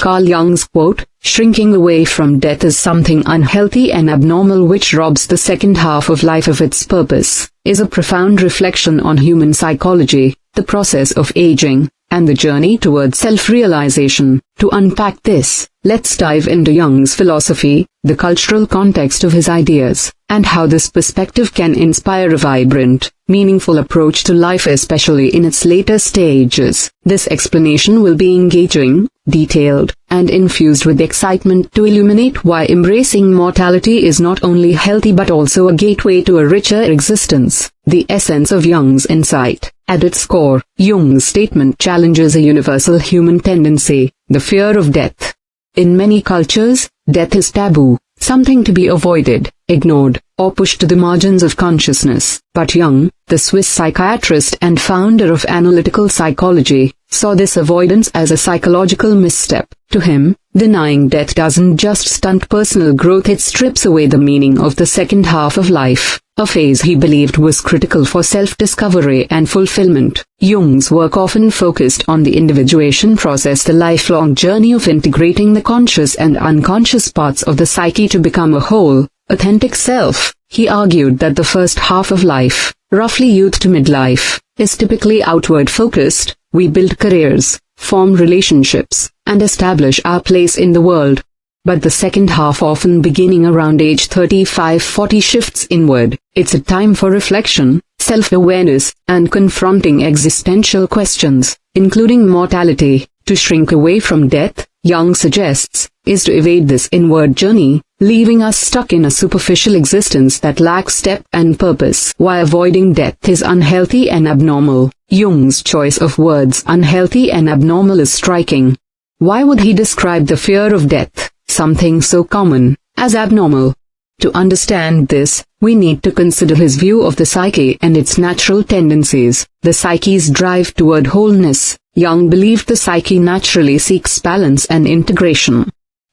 Carl Jung's quote, "Shrinking away from death is something unhealthy and abnormal which robs the second half of life of its purpose," is a profound reflection on human psychology, the process of aging, and the journey toward self-realization. To unpack this, let's dive into Jung's philosophy, the cultural context of his ideas, and how this perspective can inspire a vibrant, meaningful approach to life, especially in its later stages. This explanation will be engaging, detailed, and infused with excitement to illuminate why embracing mortality is not only healthy but also a gateway to a richer existence. The essence of Jung's insight. At its core, Jung's statement challenges a universal human tendency, the fear of death. In many cultures, death is taboo, something to be avoided, ignored, or pushed to the margins of consciousness. But Jung, the Swiss psychiatrist and founder of analytical psychology, saw this avoidance as a psychological misstep. To him, denying death doesn't just stunt personal growth, it strips away the meaning of the second half of life, a phase he believed was critical for self-discovery and fulfillment. Jung's work often focused on the individuation process, the lifelong journey of integrating the conscious and unconscious parts of the psyche to become a whole, authentic self. He argued that the first half of life, roughly youth to midlife, is typically outward-focused. We build careers, form relationships, and establish our place in the world. But the second half, often beginning around age 35-40, shifts inward. It's a time for reflection, self-awareness, and confronting existential questions, including mortality. To shrink away from death, Jung suggests, is to evade this inward journey, leaving us stuck in a superficial existence that lacks depth and purpose. Why avoiding death is unhealthy and abnormal. Jung's choice of words unhealthy and abnormal is striking. Why would he describe the fear of death, something so common, as abnormal? To understand this, we need to consider his view of the psyche and its natural tendencies. The psyche's drive toward wholeness. Jung believed the psyche naturally seeks balance and integration.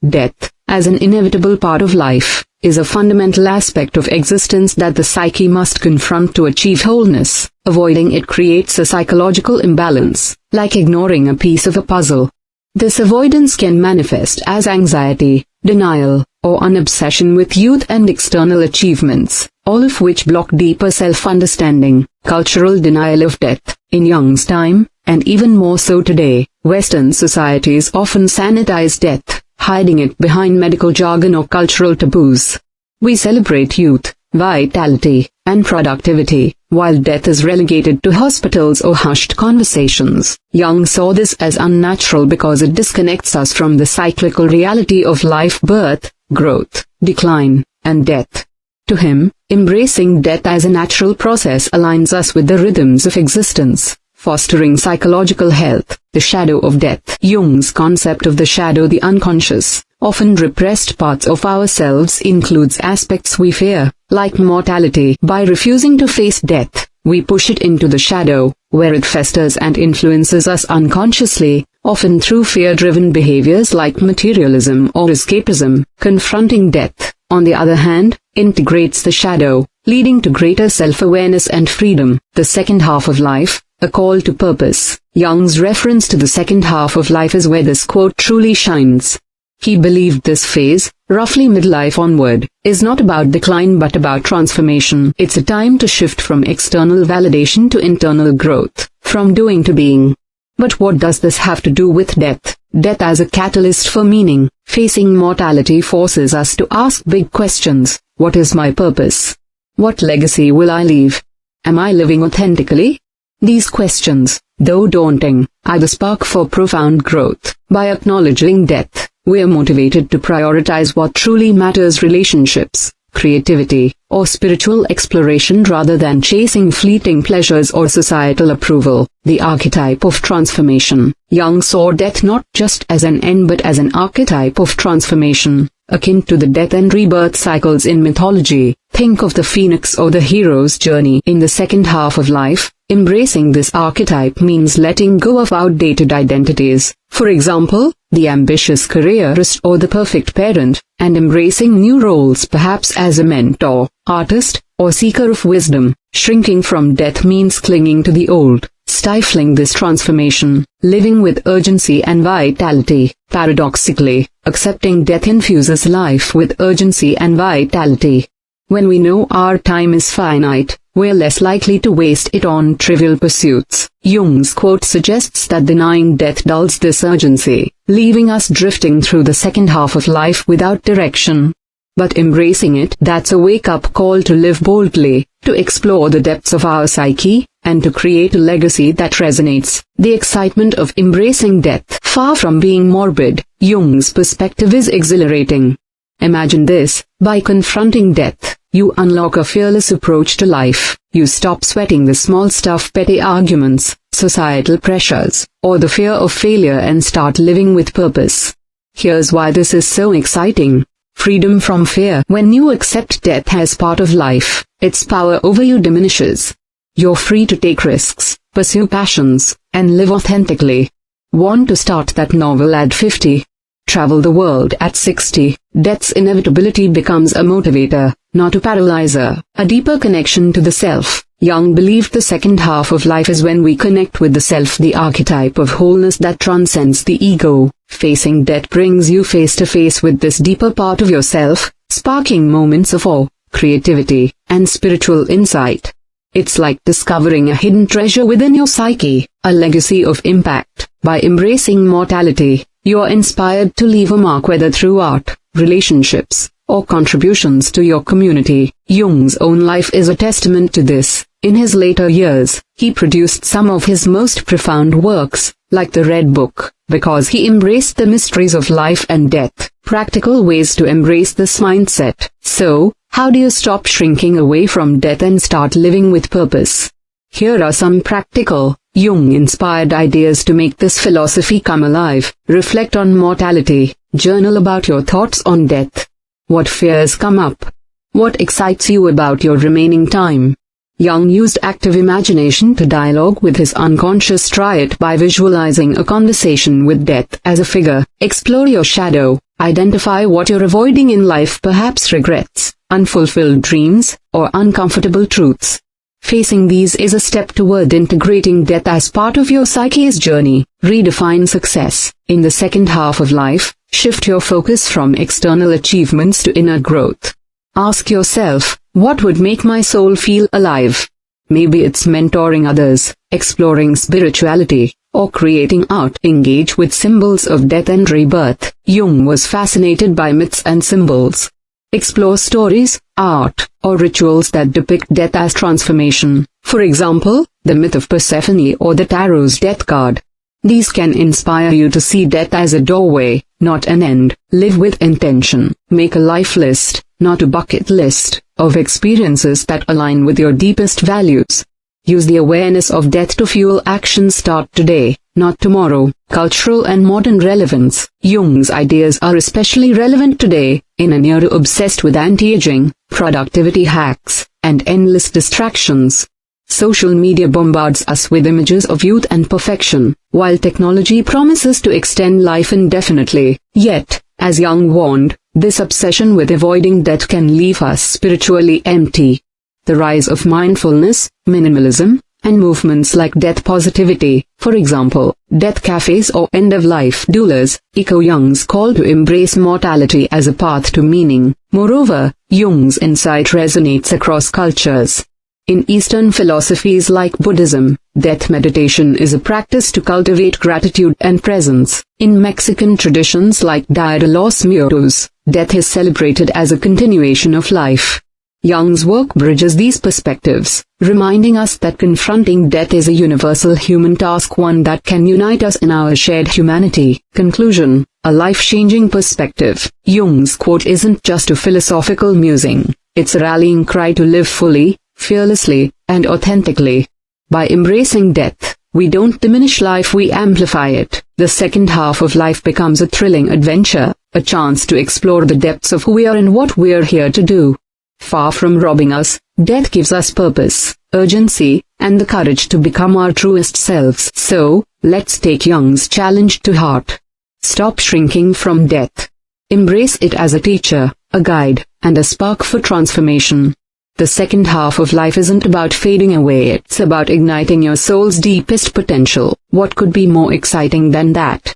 Death, as an inevitable part of life, is a fundamental aspect of existence that the psyche must confront to achieve wholeness. Avoiding it creates a psychological imbalance, like ignoring a piece of a puzzle. This avoidance can manifest as anxiety, denial, or an obsession with youth and external achievements, all of which block deeper self-understanding. Cultural denial of death. In Jung's time, and even more so today, Western societies often sanitize death, hiding it behind medical jargon or cultural taboos. We celebrate youth, vitality, and productivity, while death is relegated to hospitals or hushed conversations. Jung saw this as unnatural because it disconnects us from the cyclical reality of life: birth, growth, decline, and death. To him, embracing death as a natural process aligns us with the rhythms of existence, fostering psychological health. The shadow of death. Jung's concept of the shadow, the unconscious, often repressed parts of ourselves, includes aspects we fear, like mortality. By refusing to face death, we push it into the shadow, where it festers and influences us unconsciously, often through fear-driven behaviors like materialism or escapism. Confronting death, on the other hand, integrates the shadow, leading to greater self-awareness and freedom. The second half of life, a call to purpose. Jung's reference to the second half of life is where this quote truly shines. He believed this phase, roughly midlife onward, is not about decline but about transformation. It's a time to shift from external validation to internal growth, from doing to being. But what does this have to do with death? Death as a catalyst for meaning. Facing mortality forces us to ask big questions. What is my purpose? What legacy will I leave? Am I living authentically? These questions, though daunting, are the spark for profound growth. By acknowledging death, we are motivated to prioritize what truly matters: relationships, creativity, or spiritual exploration rather than chasing fleeting pleasures or societal approval. The archetype of transformation. Jung saw death not just as an end but as an archetype of transformation, akin to the death and rebirth cycles in mythology. Think of the phoenix or the hero's journey. In the second half of life, embracing this archetype means letting go of outdated identities, for example, the ambitious careerist or the perfect parent, and embracing new roles, perhaps as a mentor, artist, or seeker of wisdom. Shrinking from death means clinging to the old, stifling this transformation, living with urgency and vitality. Paradoxically, accepting death infuses life with urgency and vitality. When we know our time is finite, we're less likely to waste it on trivial pursuits. Jung's quote suggests that denying death dulls this urgency, leaving us drifting through the second half of life without direction. But embracing it, that's a wake-up call to live boldly, to explore the depths of our psyche, and to create a legacy that resonates. The excitement of embracing death, far from being morbid, Jung's perspective is exhilarating. Imagine this: by confronting death, you unlock a fearless approach to life. You stop sweating the small stuff, petty arguments, societal pressures, or the fear of failure, and start living with purpose. Here's why this is so exciting. Freedom from fear. When you accept death as part of life, its power over you diminishes. You're free to take risks, pursue passions, and live authentically. Want to start that novel at 50? Travel the world at 60? Death's inevitability becomes a motivator, not a paralyzer. A deeper connection to the self. Jung believed the second half of life is when we connect with the self, the archetype of wholeness that transcends the ego. Facing death brings you face to face with this deeper part of yourself, sparking moments of awe, creativity, and spiritual insight. It's like discovering a hidden treasure within your psyche, a legacy of impact. By embracing mortality, you are inspired to leave a mark, whether through art, relationships, or contributions to your community. Jung's own life is a testament to this. In his later years, he produced some of his most profound works, like the Red Book, because he embraced the mysteries of life and death. Practical ways to embrace this mindset. So, how do you stop shrinking away from death and start living with purpose? Here are some practical, Jung-inspired ideas to make this philosophy come alive. Reflect on mortality. Journal about your thoughts on death. What fears come up? What excites you about your remaining time? Jung used active imagination to dialogue with his unconscious. Try it by visualizing a conversation with death as a figure. Explore your shadow. Identify what you're avoiding in life, perhaps regrets, unfulfilled dreams, or uncomfortable truths. Facing these is a step toward integrating death as part of your psyche's journey. Redefine success. In the second half of life, shift your focus from external achievements to inner growth. Ask yourself, what would make my soul feel alive? Maybe it's mentoring others, exploring spirituality, or creating art. Engage with symbols of death and rebirth. Jung was fascinated by myths and symbols. Explore stories, art, or rituals that depict death as transformation. For example, the myth of Persephone or the tarot's death card. These can inspire you to see death as a doorway, not an end. Live with intention. Make a life list, not a bucket list, of experiences that align with your deepest values. Use the awareness of death to fuel action. Start today, not tomorrow. Cultural and modern relevance. Jung's ideas are especially relevant today, in an era obsessed with anti-aging, productivity hacks, and endless distractions. Social media bombards us with images of youth and perfection, while technology promises to extend life indefinitely. Yet, as Jung warned, this obsession with avoiding death can leave us spiritually empty. The rise of mindfulness, minimalism, and movements like death positivity, for example, death cafes or end-of-life doulas, echo Jung's call to embrace mortality as a path to meaning. Moreover, Jung's insight resonates across cultures. In Eastern philosophies like Buddhism, death meditation is a practice to cultivate gratitude and presence. In Mexican traditions like Dia de los Muertos, death is celebrated as a continuation of life. Jung's work bridges these perspectives, reminding us that confronting death is a universal human task, one that can unite us in our shared humanity. Conclusion: a life-changing perspective. Jung's quote isn't just a philosophical musing, it's a rallying cry to live fully, fearlessly, and authentically. By embracing death, we don't diminish life, we amplify it. The second half of life becomes a thrilling adventure, a chance to explore the depths of who we are and what we're here to do. Far from robbing us, death gives us purpose, urgency, and the courage to become our truest selves. So, let's take Jung's challenge to heart. Stop shrinking from death. Embrace it as a teacher, a guide, and a spark for transformation. The second half of life isn't about fading away, it's about igniting your soul's deepest potential. What could be more exciting than that?